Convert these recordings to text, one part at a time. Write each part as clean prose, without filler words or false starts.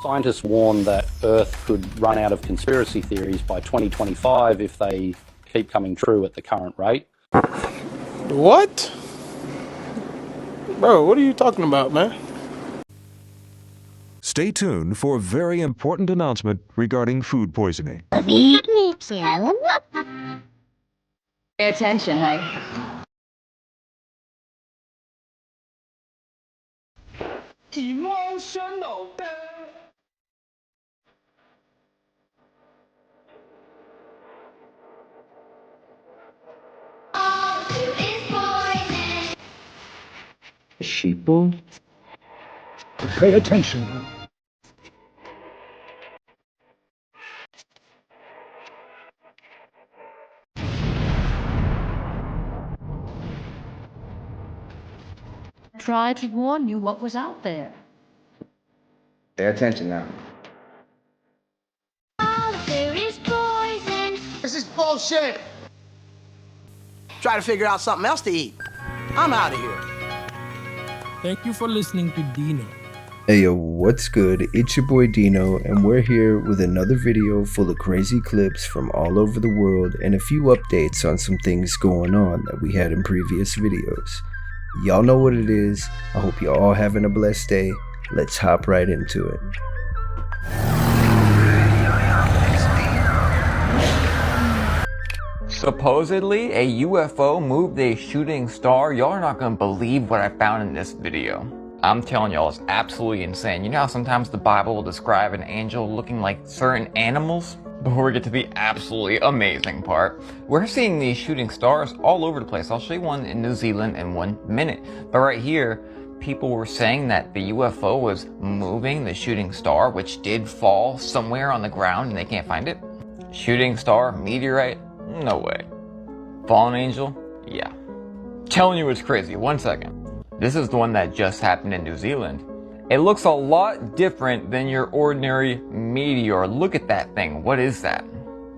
Scientists warn that Earth could run out of conspiracy theories by 2025 if they keep coming true at the current rate. What? Bro, what are you talking about, man? Stay tuned for a very important announcement regarding food poisoning. Pay attention, hey? Sheeple? Pay attention. Tried to warn you what was out there. Pay attention now. There is poison. This is bullshit. Try to figure out something else to eat. I'm out of here. Thank you for listening to DeeKnow. Hey yo, what's good? It's your boy DeeKnow, and we're here with another video full of crazy clips from all over the world and a few updates on some things going on that we had in previous videos. Y'all know what it is. I hope you're all having a blessed day. Let's hop right into it. Supposedly, a UFO moved a shooting star. Y'all are not gonna believe what I found in this video. I'm telling y'all, it's absolutely insane. You know how sometimes the Bible will describe an angel looking like certain animals? Before we get to the absolutely amazing part, we're seeing these shooting stars all over the place. I'll show you one in New Zealand in 1 minute. But right here, people were saying that the UFO was moving the shooting star, which did fall somewhere on the ground and they can't find it. Shooting star, meteorite? No way. Fallen angel? Yeah. Telling you it's crazy. 1 second. This is the one that just happened in New Zealand. It looks a lot different than your ordinary meteor. Look at that thing. What is that?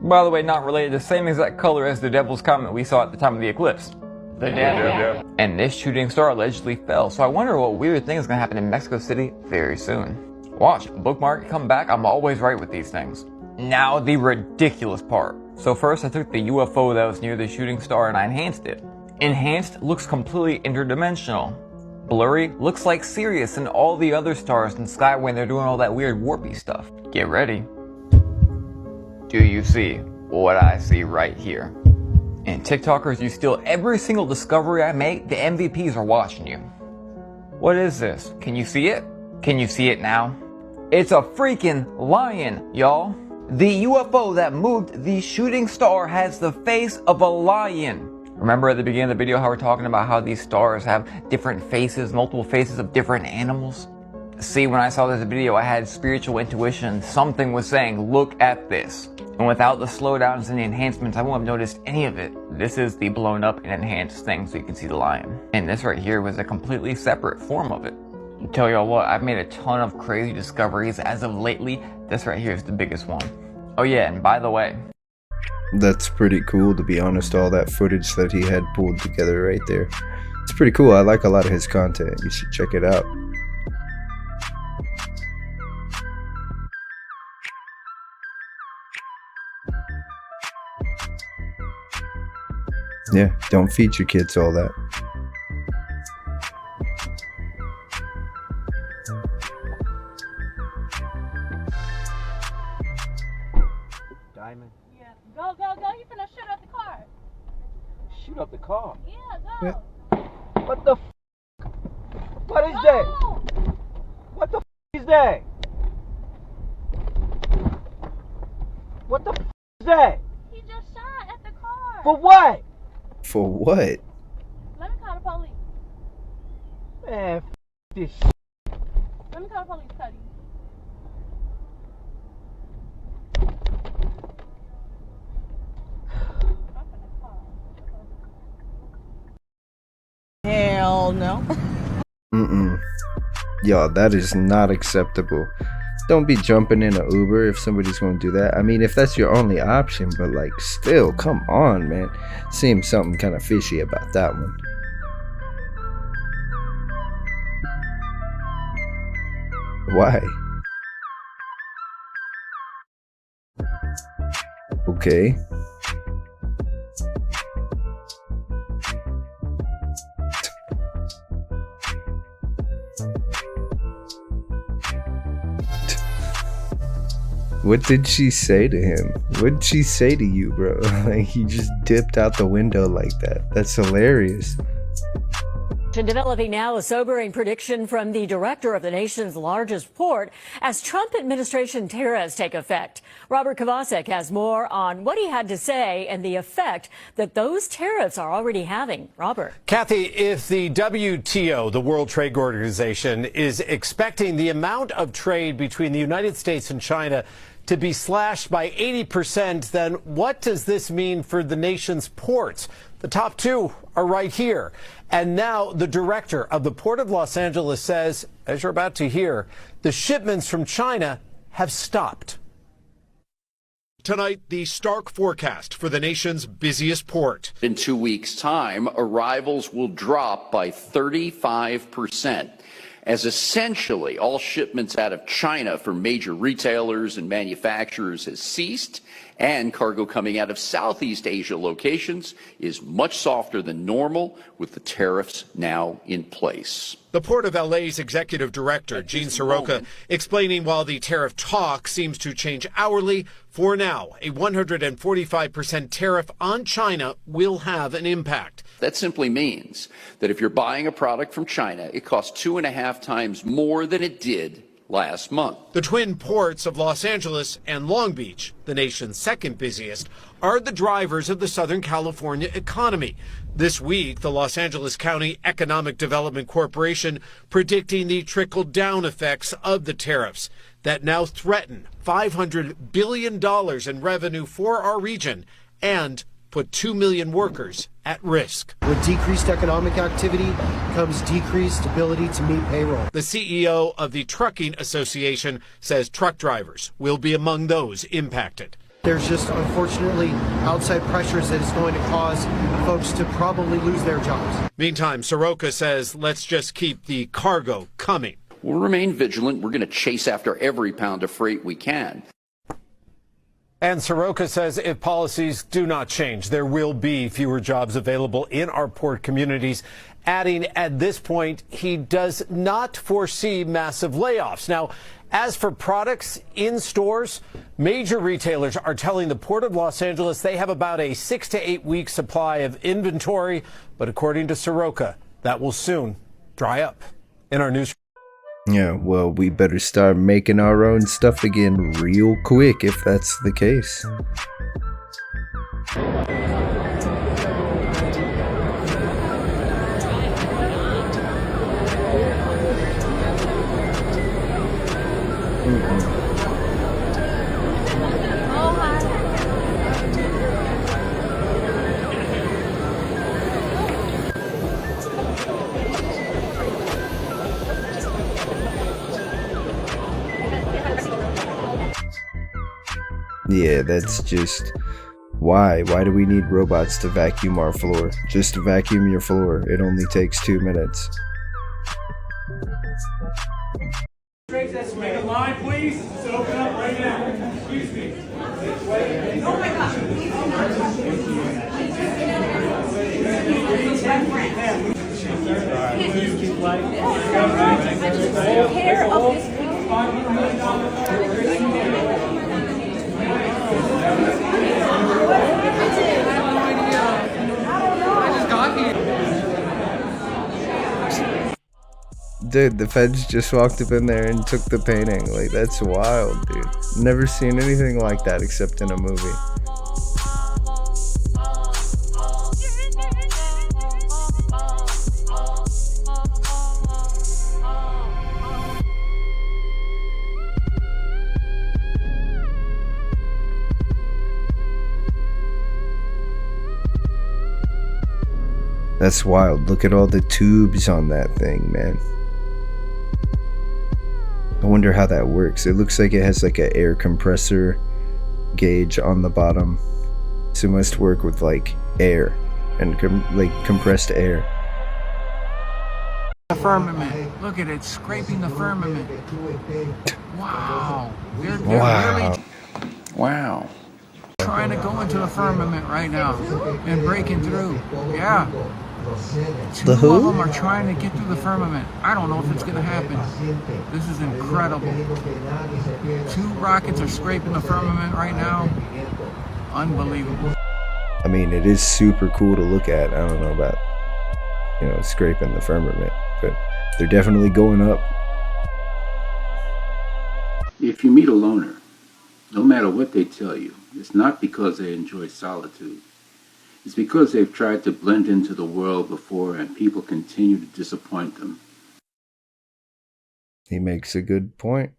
By the way, not related, the same exact color as the Devil's Comet we saw at the time of the eclipse. The devil. And this shooting star allegedly fell. So I wonder what weird thing is going to happen in Mexico City very soon. Watch, bookmark, come back. I'm always right with these things. Now the ridiculous part. So first I took the UFO that was near the shooting star and I enhanced it. Enhanced looks completely interdimensional. Blurry looks like Sirius and all the other stars in the sky when they're doing all that weird warpy stuff. Get ready. Do you see what I see right here? And TikTokers, you steal every single discovery I make, the MVPs are watching you. What is this? Can you see it? Can you see it now? It's a freaking lion, y'all. The UFO that moved the shooting star has the face of a lion. Remember at the beginning of the video how we're talking about how these stars have different faces, multiple faces of different animals? See, when I saw this video, I had spiritual intuition. Something was saying, look at this. And without the slowdowns and the enhancements, I wouldn't have noticed any of it. This is the blown up and enhanced thing so you can see the lion. And this right here was a completely separate form of it. I'll tell y'all what, I've made a ton of crazy discoveries as of lately. This right here is the biggest one. Oh yeah, and by the way, That's pretty cool, to be honest, all that footage that he had pulled together right there. It's pretty cool. I like a lot of his content. You should check it out. Yeah, don't feed your kids all that. Diamond. Yeah. Go, go, go. You finna shoot up the car. Shoot up the car. Yeah, go. What the f? What is that? What the f is that? What the f is that? He just shot at the car. For what? For what? Let me call the police. Man, f this sh. Let me call the police, Cuddy. Hell no. Y'all, that is not acceptable. Don't be jumping in an Uber if somebody's gonna do that. I mean, if that's your only option, but like, still, come on, man. Seems something kind of fishy about that one. Why? Okay. What did she say to him? What did she say to you, bro? Like, he just dipped out the window like that. That's hilarious. Developing now, a sobering prediction from the director of the nation's largest port as Trump administration tariffs take effect. Robert Kovacic has more on what he had to say and the effect that those tariffs are already having. Robert. Kathy, if the WTO, the World Trade Organization, is expecting the amount of trade between the United States and China to be slashed by 80%, then what does this mean for the nation's ports? The top two are right here. And now the director of the Port of Los Angeles says, as you're about to hear, the shipments from China have stopped. Tonight, the stark forecast for the nation's busiest port. In 2 weeks' time, arrivals will drop by 35%, as essentially all shipments out of China for major retailers and manufacturers has ceased, and cargo coming out of Southeast Asia locations is much softer than normal, with the tariffs now in place. The Port of LA's executive director, Gene Soroka, explaining while the tariff talk seems to change hourly, for now, a 145% tariff on China will have an impact. That simply means that if you're buying a product from China, it costs 2.5 times more than it did last month. The twin ports of Los Angeles and Long Beach, the nation's second busiest, are the drivers of the Southern California economy. This week, the Los Angeles County Economic Development Corporation predicting the trickle-down effects of the tariffs that now threaten $500 billion in revenue for our region and put 2 million workers at risk. With decreased economic activity comes decreased ability to meet payroll. The CEO of the Trucking Association says truck drivers will be among those impacted. There's just, unfortunately, outside pressures that is going to cause folks to probably lose their jobs. Meantime, Soroka says, let's just keep the cargo coming. We'll remain vigilant. We're going to chase after every pound of freight we can. And Soroka says if policies do not change, there will be fewer jobs available in our port communities, adding at this point he does not foresee massive layoffs. Now, as for products in stores, major retailers are telling the Port of Los Angeles they have about a 6 to 8 week supply of inventory. But according to Soroka, that will soon dry up. In our news. Yeah, well, we better start making our own stuff again real quick if that's the case. Yeah, that's just... Why? Why do we need robots to vacuum our floor? Just vacuum your floor. It only takes 2 minutes. Let's make a line, please. Let's open up right now. Excuse me. Oh my God. Dude, the feds just walked up in there and took the painting. Like, that's wild, dude. Never seen anything like that except in a movie. That's wild. Look at all the tubes on that thing, man. I wonder how that works. It looks like it has like an air compressor gauge on the bottom. So it must work with like air and compressed air. The firmament. Look at it scraping the firmament. Wow. They're wow. really Wow. trying trying to go into the firmament right now and breaking through. Yeah. Two of them are trying to get through the firmament. I don't know if it's going to happen. This is incredible. 2 rockets are scraping the firmament right now. Unbelievable. I mean, it is super cool to look at. I don't know about, you know, scraping the firmament, but they're definitely going up. If you meet a loner, no matter what they tell you, it's not because they enjoy solitude. It's because they've tried to blend into the world before and people continue to disappoint them. He makes a good point.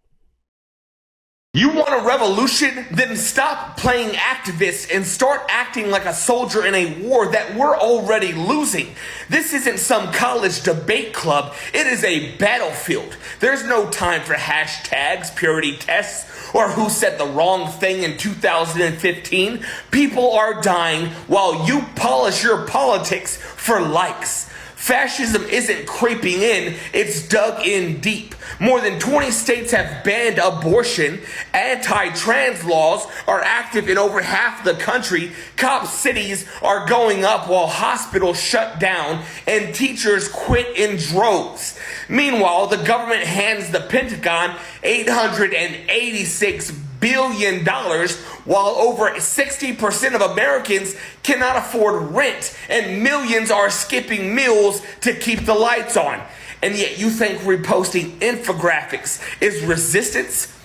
You want a revolution? Then stop playing activists and start acting like a soldier in a war that we're already losing. This isn't some college debate club. It is a battlefield. There's no time for hashtags, purity tests, or who said the wrong thing in 2015. People are dying while you polish your politics for likes. Fascism isn't creeping in, it's dug in deep. More than 20 states have banned abortion. Anti-trans laws are active in over half the country. Cop cities are going up while hospitals shut down and teachers quit in droves. Meanwhile, the government hands the Pentagon $886 billion, while over 60% of Americans cannot afford rent and millions are skipping meals to keep the lights on. And yet you think reposting infographics is resistance?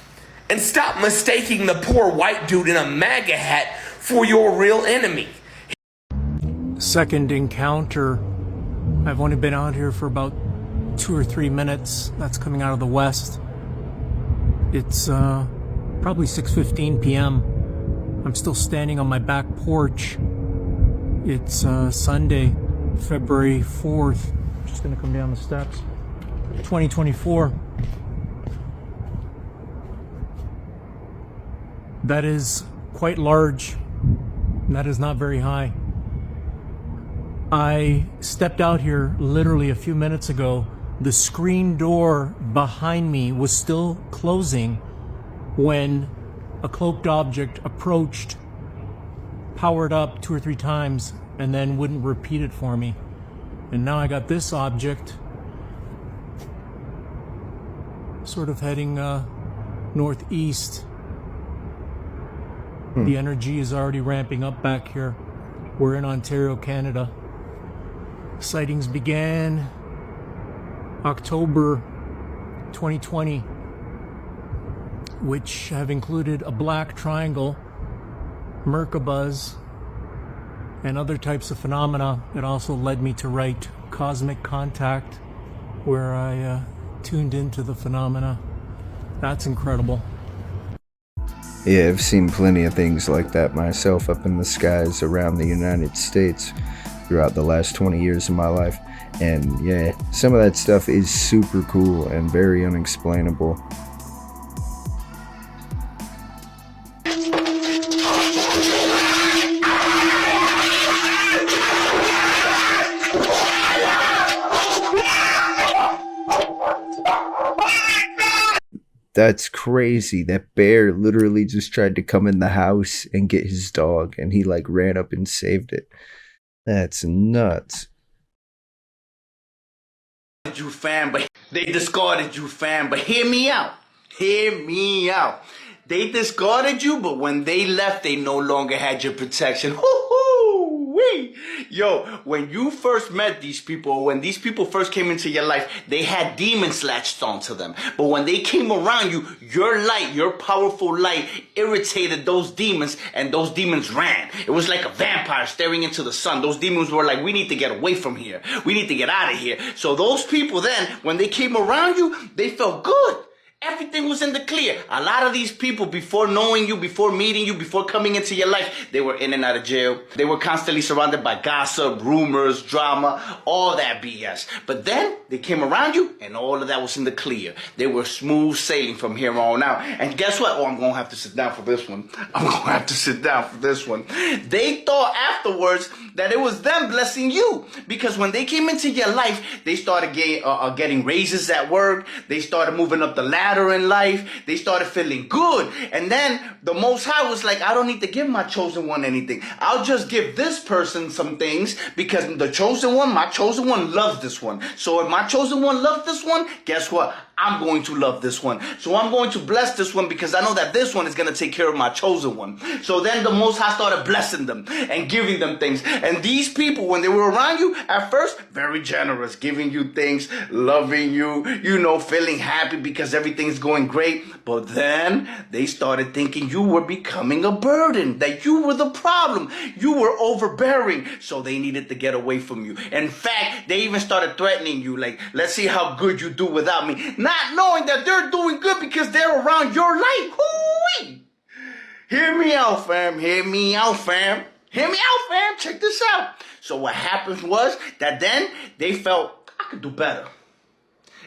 And stop mistaking the poor white dude in a MAGA hat for your real enemy. Second encounter. I've only been out here for about 2 or 3 minutes. That's coming out of the west. It's probably 6:15 p.m. I'm still standing on my back porch. It's Sunday, February 4th. Just gonna come down the steps. 2024. That is quite large. That is not very high. I stepped out here literally a few minutes ago. The screen door behind me was still closing when a cloaked object approached, powered up 2 or 3 times, and then wouldn't repeat it for me. And now I got this object sort of heading northeast. The energy is already ramping up back here. We're in Ontario, Canada. Sightings began October 2020, which have included a black triangle, Merkabahs, and other types of phenomena. It also led me to write Cosmic Contact, where I tuned into the phenomena. That's incredible. Yeah, I've seen plenty of things like that myself up in the skies around the United States throughout the last 20 years of my life. And yeah, some of that stuff is super cool and very unexplainable. That's crazy. That bear literally just tried to come in the house and get his dog, and he like ran up and saved it. That's nuts. You fam, but they discarded you, fam. But hear me out. Hear me out. They discarded you, but when they left, they no longer had your protection. Woo-hoo-wee. Yo, when you first met these people, or when these people first came into your life, they had demons latched onto them. But when they came around you, your light, your powerful light, irritated those demons, and those demons ran. It was like a vampire staring into the sun. Those demons were like, we need to get away from here. We need to get out of here. So those people then, when they came around you, they felt good. Everything was in the clear. A lot of these people, before knowing you, before meeting you, before coming into your life, they were in and out of jail. They were constantly surrounded by gossip, rumors, drama, all that BS. But then they came around you and all of that was in the clear. They were smooth sailing from here on out. And guess what? Oh, I'm going to have to sit down for this one. I'm going to have to sit down for this one. They thought afterwards that it was them blessing you. Because when they came into your life, they started getting raises at work. They started moving up the ladder better in life. They started feeling good. And then the Most High was like, I don't need to give my chosen one anything. I'll just give this person some things because the chosen one, my chosen one loves this one. So if my chosen one loves this one, guess what? I'm going to love this one. So I'm going to bless this one because I know that this one is going to take care of my chosen one. So then the Most High started blessing them and giving them things. And these people, when they were around you, at first, very generous, giving you things, loving you, you know, feeling happy because everything's going great. But then they started thinking you were becoming a burden, that you were the problem. You were overbearing. So they needed to get away from you. In fact, they even started threatening you, like, let's see how good you do without me. Not knowing that they're doing good because they're around your life. Hoo-wee! Hear me out, fam. Hear me out, fam. Hear me out, fam. Check this out. So what happened was that then they felt, I could do better.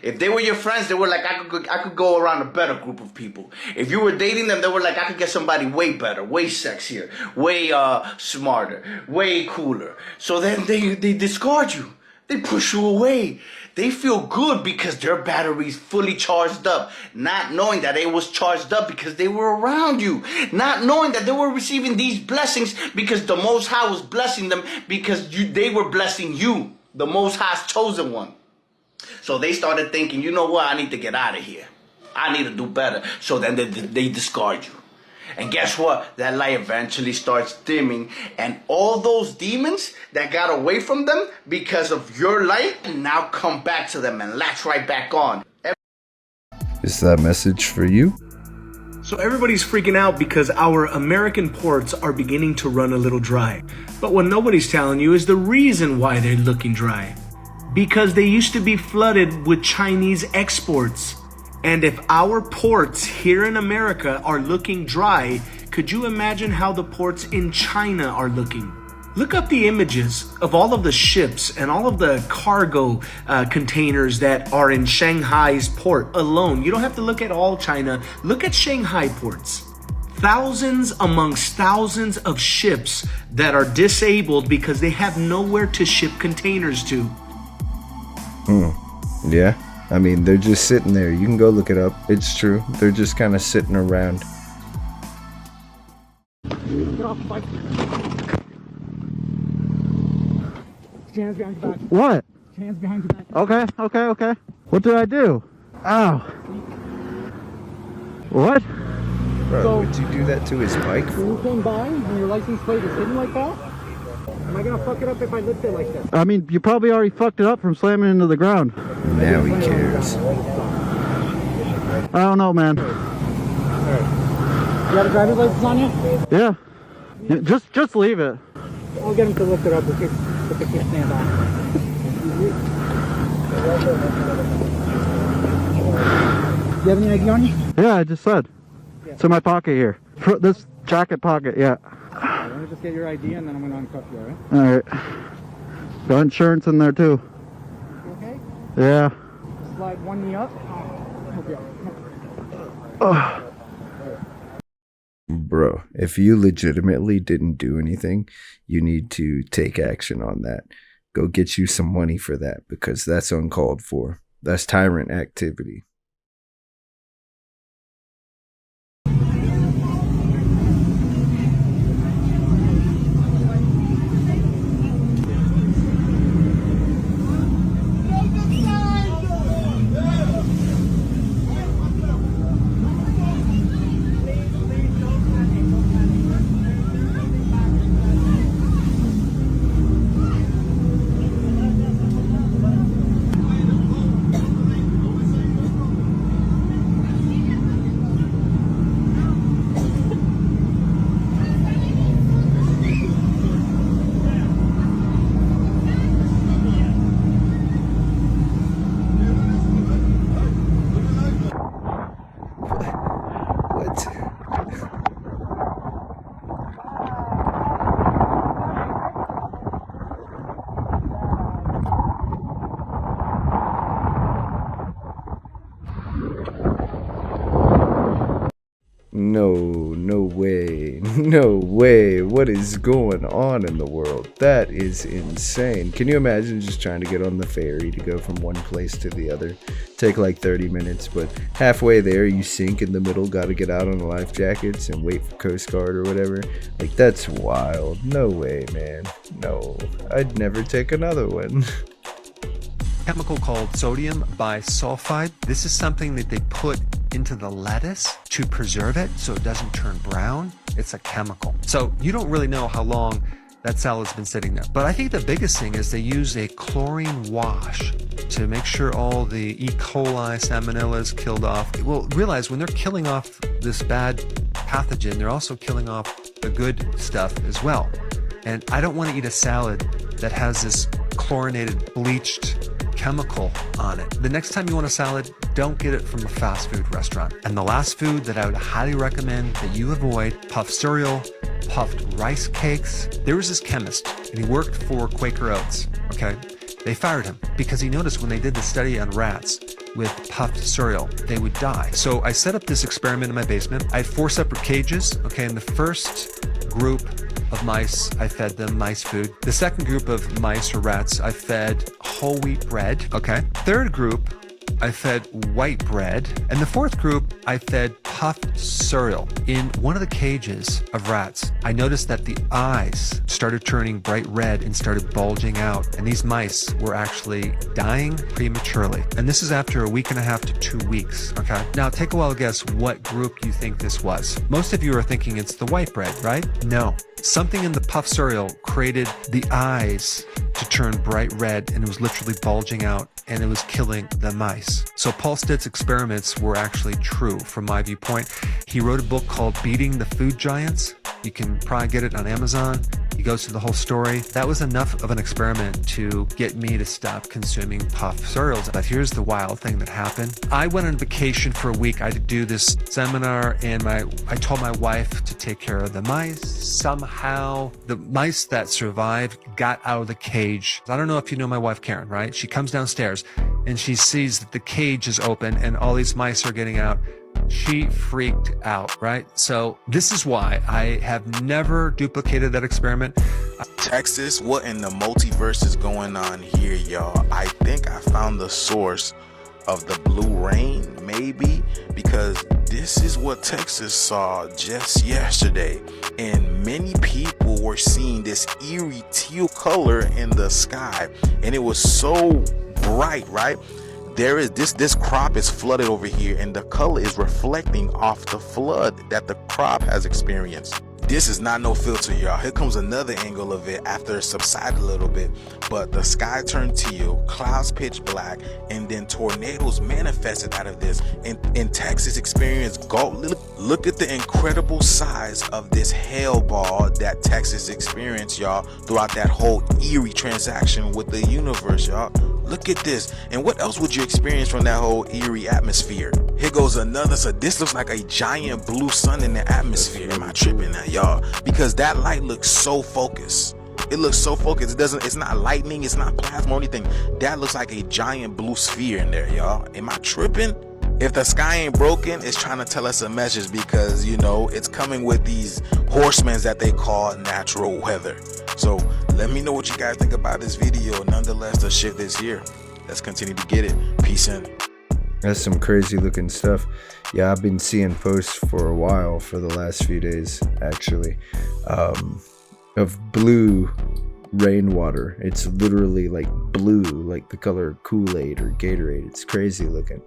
If they were your friends, they were like, I could go around a better group of people. If you were dating them, they were like, I could get somebody way better, way sexier, way smarter, way cooler. So then they discard you. They push you away. They feel good because their battery's fully charged up, not knowing that it was charged up because they were around you, not knowing that they were receiving these blessings because the Most High was blessing them because they were blessing you, the Most High's chosen one. So they started thinking, you know what, I need to get out of here. I need to do better. So then they discard you. And guess what? That light eventually starts dimming. And all those demons that got away from them because of your light now come back to them and latch right back on. Is that message for you? So everybody's freaking out because our American ports are beginning to run a little dry. But what nobody's telling you is the reason why they're looking dry. Because they used to be flooded with Chinese exports. And if our ports here in America are looking dry, could you imagine how the ports in China are looking? Look up the images of all of the ships and all of the cargo containers that are in Shanghai's port alone. You don't have to look at all China. Look at Shanghai ports. Thousands amongst thousands of ships that are disabled because they have nowhere to ship containers to. Yeah. I mean, they're just sitting there. You can go look it up. It's true. They're just kind of sitting around. Get off the bike. Hands behind your back. What? Hands behind your back. Okay. What did I do? Ow. What? Bro, So- would you do that to his bike? When you came by and your license plate is hidden like that, am I gonna fuck it up if I lift it like this? I mean, you probably already fucked it up from slamming into the ground. Now he cares. I don't know, man. You got a driver's license on you? Yeah. Just leave it. I'll get him to lift it up with the kickstand on. You have any ID on you? Yeah, I just said. It's in my pocket here. This jacket pocket, yeah. Let me just get your ID and then I'm gonna uncuff you, alright? Alright. Got insurance in there too. You okay? Yeah. Slide one knee up. Okay. Ugh. Bro, if you legitimately didn't do anything, you need to take action on that. Go get you some money for that because that's uncalled for. That's tyrant activity. No way. No way. What is going on in the world? That is insane. Can you imagine just trying to get on the ferry to go from one place to the other? Take like 30 minutes, but halfway there you sink in the middle, gotta get out on the life jackets and wait for Coast Guard or whatever. Like, that's wild. No way, man. No. I'd never take another one. Chemical called sodium bisulfide. This is something that they put into the lettuce to preserve it so it doesn't turn brown. It's a chemical. So you don't really know how long that salad's been sitting there. But I think the biggest thing is they use a chlorine wash to make sure all the E. coli, salmonella is killed off. Well, realize when they're killing off this bad pathogen, they're also killing off the good stuff as well. And I don't want to eat a salad that has this chlorinated, bleached chemical on it. The next time you want a salad, don't get it from a fast food restaurant. And the last food that I would highly recommend that you avoid, puffed cereal, puffed rice cakes. There was this chemist and he worked for Quaker Oats, okay? They fired him because he noticed when they did the study on rats with puffed cereal, they would die. So I set up this experiment in my basement. I had 4 separate cages, okay? In the first group of mice, I fed them mice food. The second group of mice or rats, I fed whole wheat bread, okay? Third group, I fed white bread. And the fourth group, I fed puffed cereal. In one of the cages of rats, I noticed that the eyes started turning bright red and started bulging out. And these mice were actually dying prematurely. And this is after a week and a half to 2 weeks, okay? Now take a wild guess what group you think this was. Most of you are thinking it's the white bread, right? No. Something in the puffed cereal created the eyes to turn bright red and it was literally bulging out and it was killing the mice. So Paul Stitt's experiments were actually true from my viewpoint. He wrote a book called Beating the Food Giants. You can probably get it on Amazon. He goes through the whole story. That was enough of an experiment to get me to stop consuming puffed cereals. But here's the wild thing that happened. I went on vacation for a week. I had to do this seminar and I told my wife to take care of the mice. Somehow the mice that survived got out of the cage. I don't know if you know my wife Karen, right? She comes downstairs and she sees that the cage is open and all these mice are getting out. She freaked out, right? So this is why I have never duplicated that experiment. Texas, what in the multiverse is going on here, y'all? I think I found the source of the blue rain, maybe, because this is what Texas saw just yesterday, and many people were seeing this eerie teal color in the sky, and it was so bright, right? There is this crop is flooded over here and the color is reflecting off the flood that the crop has experienced. This is not no filter, y'all. Here comes another angle of it after it subsided a little bit, but the sky turned teal, clouds pitch black, and then tornadoes manifested out of this. And Texas experienced Gulf. Look at the incredible size of this hail ball that Texas experienced, y'all, throughout that whole eerie transaction with the universe, y'all. Look at this. And what else would you experience from that whole eerie atmosphere? Here goes another. So this looks like a giant blue sun in the atmosphere. Am I tripping now, y'all? Because that light looks so focused. It looks so focused. It's not lightning, it's not plasma or anything. That looks like a giant blue sphere in there, y'all. Am I tripping? If the sky ain't broken, it's trying to tell us a message because, you know, it's coming with these horsemen that they call natural weather. So let me know what you guys think about this video. Nonetheless, the shit is here. Let's continue to get it. Peace in. That's some crazy looking stuff. Yeah, I've been seeing posts for a while, for the last few days actually, of blue rainwater. It's literally like blue, like the color Kool-Aid or Gatorade. It's crazy looking.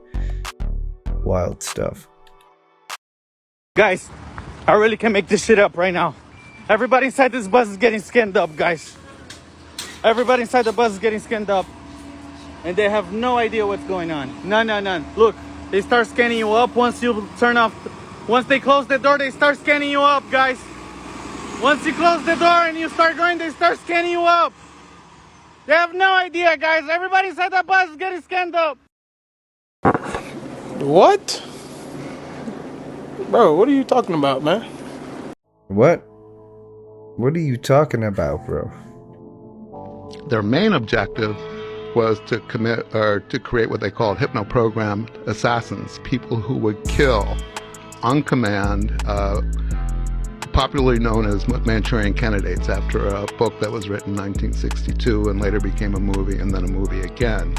Wild stuff. Guys, I really can't make this shit up right now. Everybody inside this bus is getting scanned up, guys. Everybody inside the bus is getting scanned up. And they have no idea what's going on. None. Look, they start scanning you up once you turn off. Once they close the door, they start scanning you up, guys. Once you close the door and you start going, they start scanning you up. They have no idea, guys. Everybody inside the bus is getting scanned up. What? Bro, what are you talking about, man? What? What are you talking about, bro? Their main objective was to commit or to create what they called hypno-programmed assassins, people who would kill on command, popularly known as Manchurian Candidates, after a book that was written in 1962 and later became a movie and then a movie again.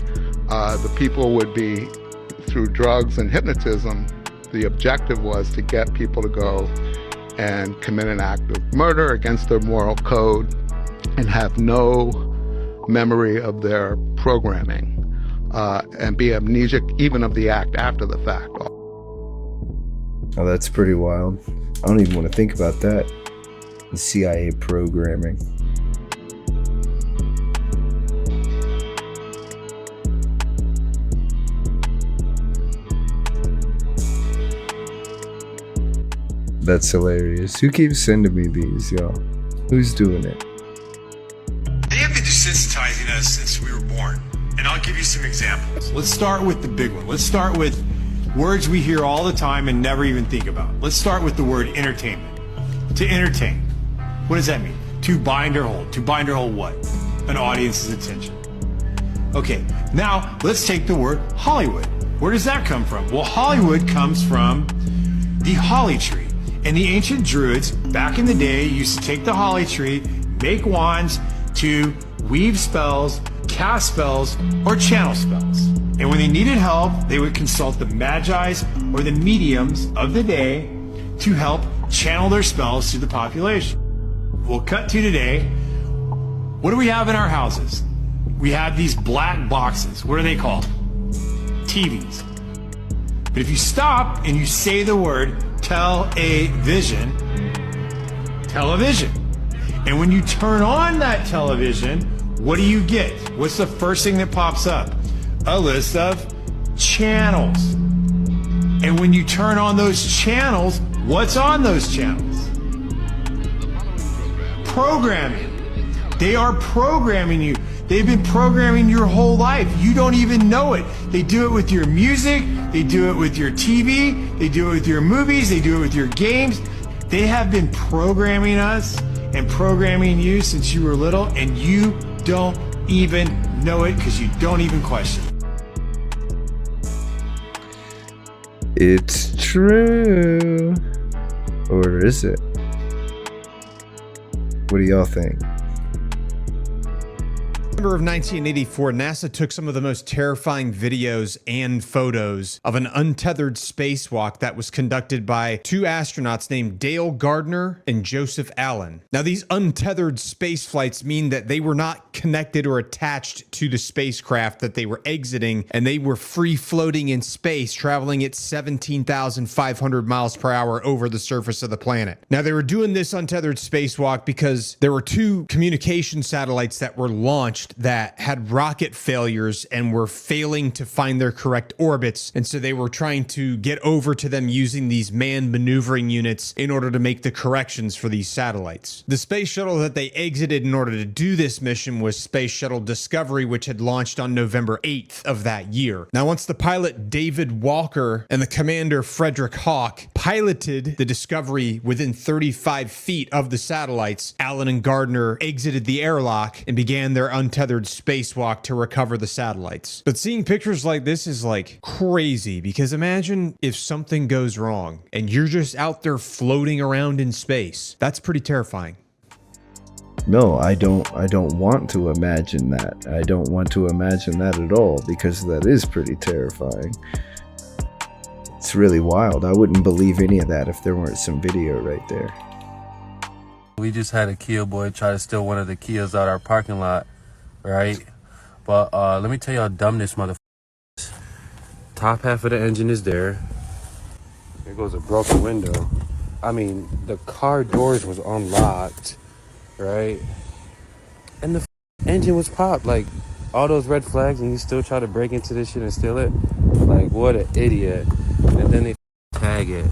The people would be, through drugs and hypnotism, the objective was to get people to go and commit an act of murder against their moral code and have no memory of their programming, and be amnesic even of the act after the fact. Oh, that's pretty wild. I don't even want to think about that. The CIA programming. That's hilarious. Who keeps sending me these, y'all? Who's doing it? They have been desensitizing us since we were born. And I'll give you some examples. Let's start with the big one. Let's start with words we hear all the time and never even think about. Let's start with the word entertainment. To entertain. What does that mean? To bind or hold. To bind or hold what? An audience's attention. Okay, now let's take the word Hollywood. Where does that come from? Well, Hollywood comes from the holly tree. And the ancient druids, back in the day, used to take the holly tree, make wands to weave spells, cast spells, or channel spells. And when they needed help, they would consult the magi's or the mediums of the day to help channel their spells to the population. We'll cut to today. What do we have in our houses? We have these black boxes. What are they called? TVs. But if you stop and you say the word television, and when you turn on that television, what do you get? What's the first thing that pops up? A list of channels. And when you turn on those channels, what's on those channels? Programming. They are programming you. They've been programming your whole life. You don't even know it. They do it with your music. They do it with your TV. They do it with your movies. They do it with your games. They have been programming us and programming you since you were little, and you don't even know it because you don't even question it. It's true. Or is it? What do y'all think? November of 1984, NASA took some of the most terrifying videos and photos of an untethered spacewalk that was conducted by two astronauts named Dale Gardner and Joseph Allen. Now, these untethered space flights mean that they were not connected or attached to the spacecraft that they were exiting, and they were free floating in space, traveling at 17,500 miles per hour over the surface of the planet. Now, they were doing this untethered spacewalk because there were two communication satellites that were launched that had rocket failures and were failing to find their correct orbits. And so they were trying to get over to them using these manned maneuvering units in order to make the corrections for these satellites. The space shuttle that they exited in order to do this mission was Space Shuttle Discovery, which had launched on November 8th of that year. Now, once the pilot David Walker and the commander Frederick Hawk piloted the Discovery within 35 feet of the satellites, Allen and Gardner exited the airlock and began their untethered spacewalk to recover the satellites. But seeing pictures like this is like crazy, because imagine if something goes wrong and you're just out there floating around in space. That's pretty terrifying. No, I don't want to imagine that. I don't want to imagine that at all, because that is pretty terrifying. It's really wild. I wouldn't believe any of that if there weren't some video right there. We just had a Kia boy try to steal one of the Kias out our parking lot, right? But let me tell you how dumb this motherfucker is. Top half of the engine is there. There goes a broken window. I mean, the car doors was unlocked, right? And the engine was popped. Like, all those red flags, and you still try to break into this shit and steal it? Like, what an idiot. And then they tag it.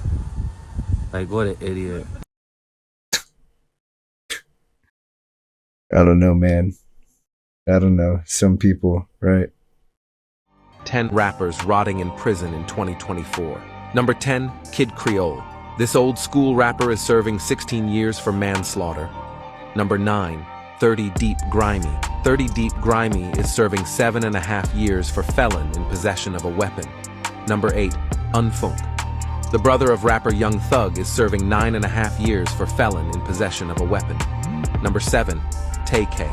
Like, what an idiot. I don't know, man. I don't know. Some people, right? 10 rappers rotting in prison in 2024. Number 10, Kid Creole. This old school rapper is serving 16 years for manslaughter. Number 9, 30 Deep Grimy. 30 Deep Grimy is serving 7.5 years for felon in possession of a weapon. Number 8, Unfunk. The brother of rapper Young Thug is serving 9.5 years for felon in possession of a weapon. Number 7, Tay-K.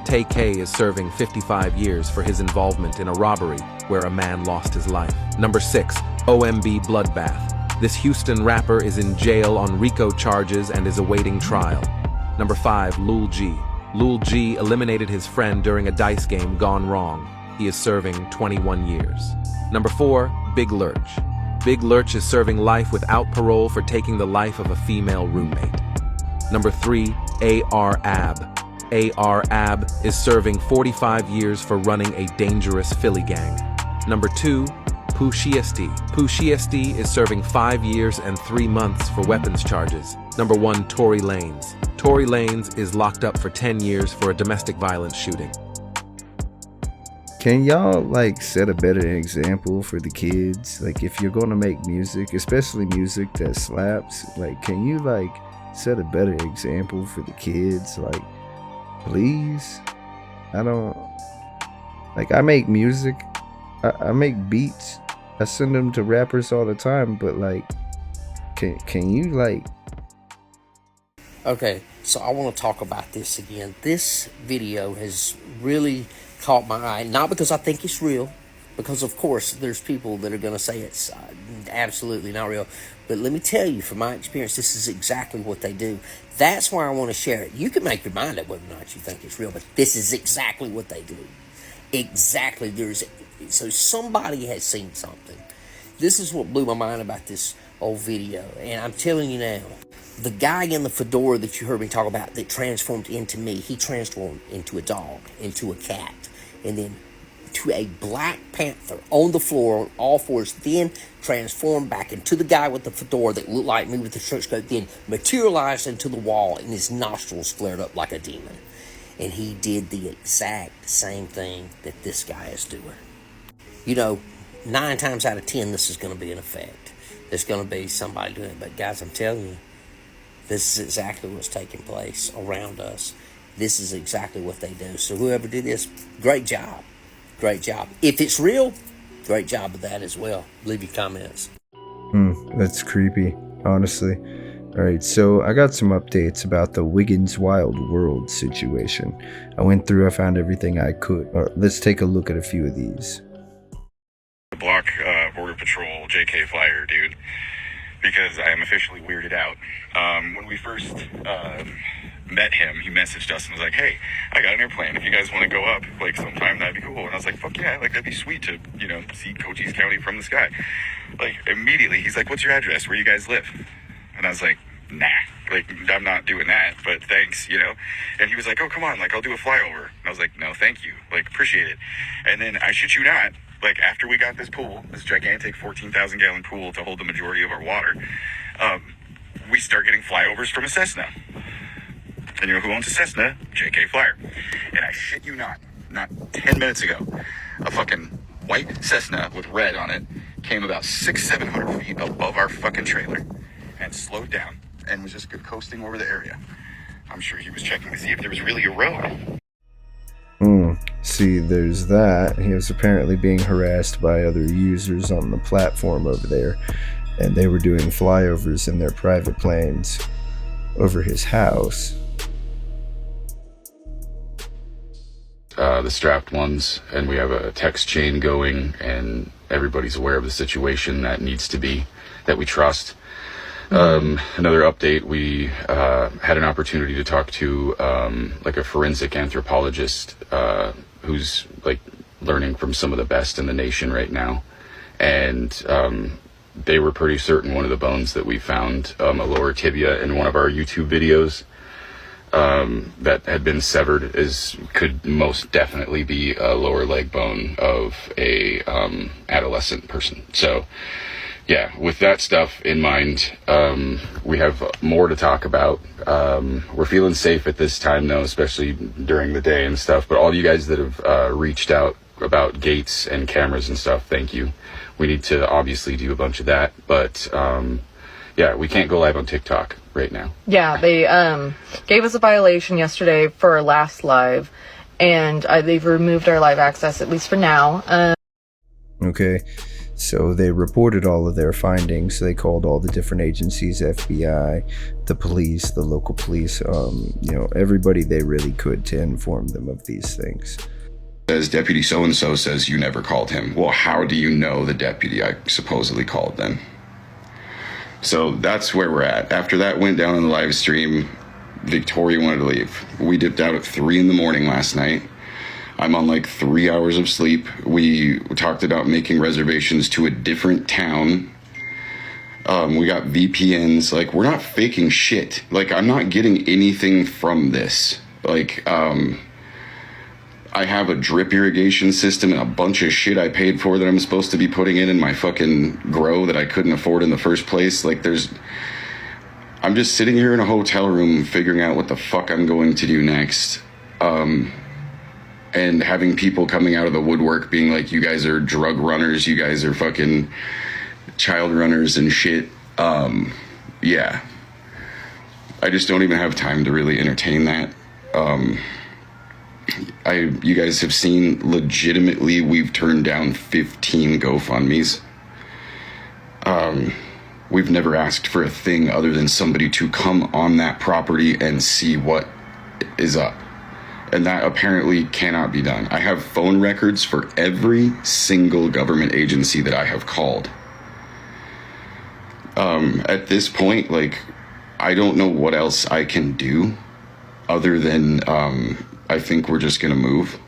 Tay-K is serving 55 years for his involvement in a robbery where a man lost his life. Number 6, OMB Bloodbath. This Houston rapper is in jail on RICO charges and is awaiting trial. Number 5, Lul G. Lul G eliminated his friend during a dice game gone wrong. He is serving 21 years. Number 4, Big Lurch. Big Lurch is serving life without parole for taking the life of a female roommate. Number 3, AR Ab. AR Ab is serving 45 years for running a dangerous Philly gang. Number 2, Pushiesti. Pushiesti is serving 5 years and 3 months for weapons charges. Number 1, Tory Lanez. Tory Lanez is locked up for 10 years for a domestic violence shooting. Can y'all like set a better example for the kids? Like if you're gonna make music, especially music that slaps, like can you like set a better example for the kids? Like please? I make music, I make beats, I send them to rappers all the time, but like can you like... Okay, so I want to talk about this again. This video has really caught my eye, not because I think it's real, because of course there's people that are going to say it's absolutely not real, but let me tell you from my experience, this is exactly what they do. That's why I want to share it. You can make your mind up whether or not you think it's real, but this is exactly what they do. Exactly. So somebody has seen something. This is what blew my mind about this old video, and I'm telling you now, the guy in the fedora that you heard me talk about that transformed into me, he transformed into a dog, into a cat, and then to a black panther on the floor on all fours, then transformed back into the guy with the fedora that looked like me with the trench coat, then materialized into the wall, and his nostrils flared up like a demon. And he did the exact same thing that this guy is doing. You know, 9 times out of 10, this is going to be an effect. There's going to be somebody doing it. But guys, I'm telling you, this is exactly what's taking place around us. This is exactly what they do. So whoever did this, great job. Great job. If it's real, great job of that as well. Leave your comments. That's creepy, honestly. Alright, so I got some updates about the Wiggins Wild world situation. I went through, I found everything I could. Let's take a look at a few of these. Block Border Patrol JK Flyer, dude, because I am officially weirded out. When we first met him, he messaged us and was like, hey, I got an airplane. If you guys want to go up, like, sometime, that'd be cool. And I was like, fuck yeah, like, that'd be sweet to, you know, see Cochise County from the sky. Like, immediately, he's like, what's your address? Where you guys live? And I was like, nah, like, I'm not doing that, but thanks, you know? And he was like, oh, come on, like, I'll do a flyover. And I was like, no, thank you, like, appreciate it. And then, I shit you not, like, after we got this pool, this gigantic 14,000 gallon pool to hold the majority of our water, we start getting flyovers from a Cessna. And you know who owns a Cessna? JK Flyer. And I shit you not 10 minutes ago, a fucking white Cessna with red on it came about 600-700 feet above our fucking trailer and slowed down and was just coasting over the area. I'm sure he was checking to see if there was really a road. See, there's that. He was apparently being harassed by other users on the platform over there, and they were doing flyovers in their private planes over his house. The strapped ones, and we have a text chain going, and everybody's aware of the situation that needs to be, that we trust. Another update, we had an opportunity to talk to like a forensic anthropologist who's like learning from some of the best in the nation right now, and they were pretty certain one of the bones that we found, a lower tibia in one of our YouTube videos, that had been severed could most definitely be a lower leg bone of a adolescent person. So yeah, with that stuff in mind, we have more to talk about. We're feeling safe at this time, though, especially during the day and stuff. But all you guys that have reached out about gates and cameras and stuff, thank you. We need to obviously do a bunch of that. But yeah, we can't go live on TikTok right now. Yeah, they gave us a violation yesterday for our last live, and they've removed our live access, at least for now. Okay. So they reported all of their findings. They called all the different agencies, FBI, the police, the local police, everybody they really could to inform them of these things. As Deputy so-and-so says you never called him. Well, how do you know the deputy I supposedly called then? So that's where we're at. After that went down on the live stream, Victoria wanted to leave. We dipped out at 3 in the morning last night. I'm on like 3 hours of sleep. We talked about making reservations to a different town. We got VPNs. Like, we're not faking shit. Like, I'm not getting anything from this. Like, I have a drip irrigation system and a bunch of shit I paid for that I'm supposed to be putting in my fucking grow that I couldn't afford in the first place. Like, I'm just sitting here in a hotel room figuring out what the fuck I'm going to do next. And having people coming out of the woodwork being like, you guys are drug runners, you guys are fucking child runners and shit. Yeah. I just don't even have time to really entertain that. You guys have seen, legitimately, we've turned down 15 GoFundMes. We've never asked for a thing other than somebody to come on that property and see what is up. And that apparently cannot be done. I have phone records for every single government agency that I have called. At this point, like, I don't know what else I can do other than, I think we're just gonna move.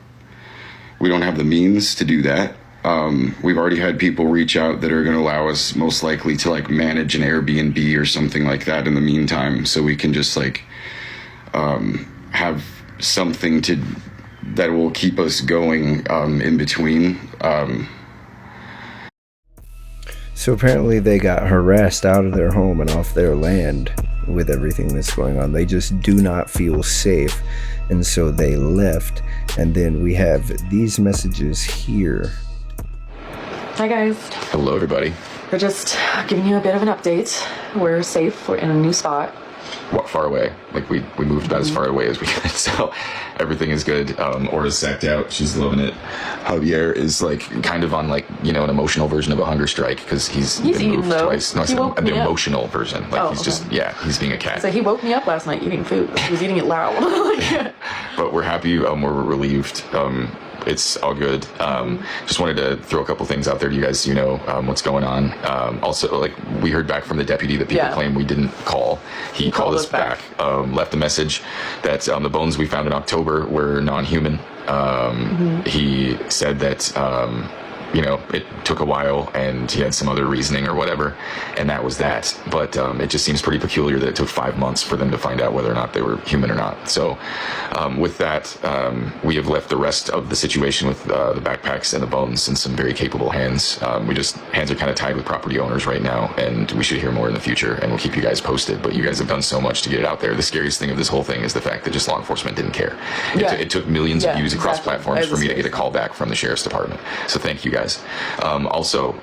We don't have the means to do that. We've already had people reach out that are gonna allow us most likely to like manage an Airbnb or something like that in the meantime, so we can just like, have something that will keep us going in between. So apparently they got harassed out of their home and off their land with everything that's going on. They just do not feel safe, and so they left. And then we have these messages here. Hi guys. Hello everybody. We're just giving you a bit of an update. We're safe. We're in a new spot. What, far away? Like we moved about as far away as we could, so everything is good. Aura's sacked out, she's loving it. Javier is like kind of on like, an emotional version of a hunger strike because he's been moved twice. No, I said an emotional version. Like he's being a cat. So he woke me up last night eating food. He was eating it loud. But we're happy, we're relieved. It's all good. Just wanted to throw a couple things out there to you guys so you know what's going on. Also, like, we heard back from the deputy that people claim we didn't call. He called us back, left a message that the bones we found in October were non-human. He said that it took a while and he had some other reasoning or whatever, and that was that. But it just seems pretty peculiar that it took 5 months for them to find out whether or not they were human or not. So with that, we have left the rest of the situation with the backpacks and the bones in some very capable hands. Hands are kind of tied with property owners right now, and we should hear more in the future, and we'll keep you guys posted. But you guys have done so much to get it out there. The scariest thing of this whole thing is the fact that just law enforcement didn't care. It took millions of views across platforms for me to get a call back from the sheriff's department. So thank you guys. Also,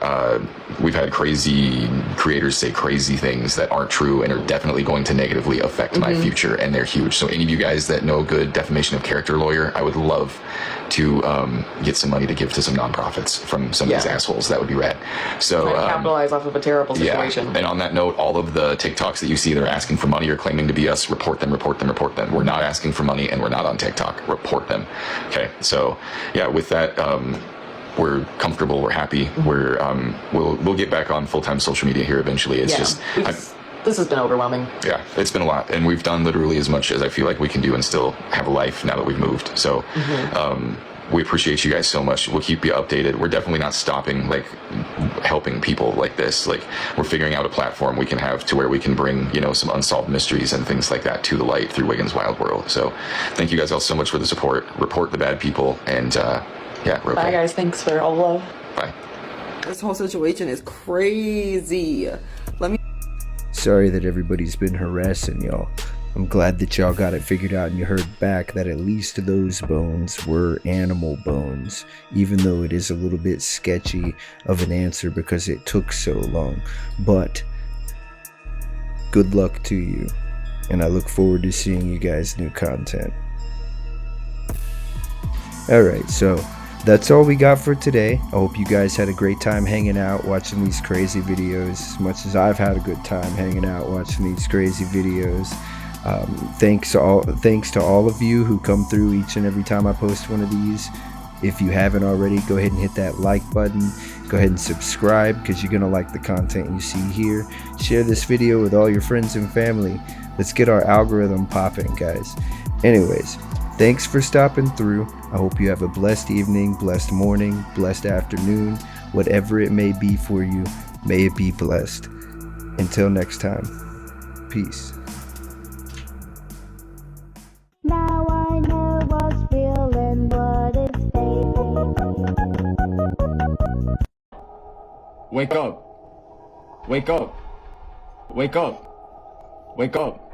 we've had crazy creators say crazy things that aren't true and are definitely going to negatively affect my future, and they're huge. So any of you guys that know a good defamation of character lawyer, I would love to get some money to give to some nonprofits from some of these assholes. That would be rad. So capitalize off of a terrible situation. And on that note, all of the TikToks that you see that are asking for money or claiming to be us, report them, report them, report them. We're not asking for money, and we're not on TikTok. Report them. Okay, so with that, we're comfortable, we're happy, we'll get back on full-time social media here eventually. It's this has been overwhelming. Yeah, it's been a lot, and we've done literally as much as I feel like we can do and still have a life now that we've moved. So we appreciate you guys so much. We'll keep you updated. We're definitely not stopping like helping people like this. Like, we're figuring out a platform we can have to where we can bring some unsolved mysteries and things like that to the light through Wiggins Wild World. So thank you guys all so much for the support. Report the bad people, and we're okay. Bye guys, thanks for all the love. Bye. This whole situation is crazy. Sorry that everybody's been harassing y'all. I'm glad that y'all got it figured out and you heard back that at least those bones were animal bones, even though it is a little bit sketchy of an answer because it took so long. But good luck to you, and I look forward to seeing you guys' new content. Alright, so that's all we got for today. I hope you guys had a great time hanging out watching these crazy videos, as much as I've had a good time hanging out watching these crazy videos. Thanks to all of you who come through each and every time I post one of these. If you haven't already, go ahead and hit that like button. Go ahead and subscribe, because you're gonna like the content you see here. Share this video with all your friends and family. Let's get our algorithm popping, guys. Anyways, thanks for stopping through. I hope you have a blessed evening, blessed morning, blessed afternoon. Whatever it may be for you, may it be blessed. Until next time, peace. Now I know what's real and what is fake. Wake up. Wake up. Wake up. Wake up.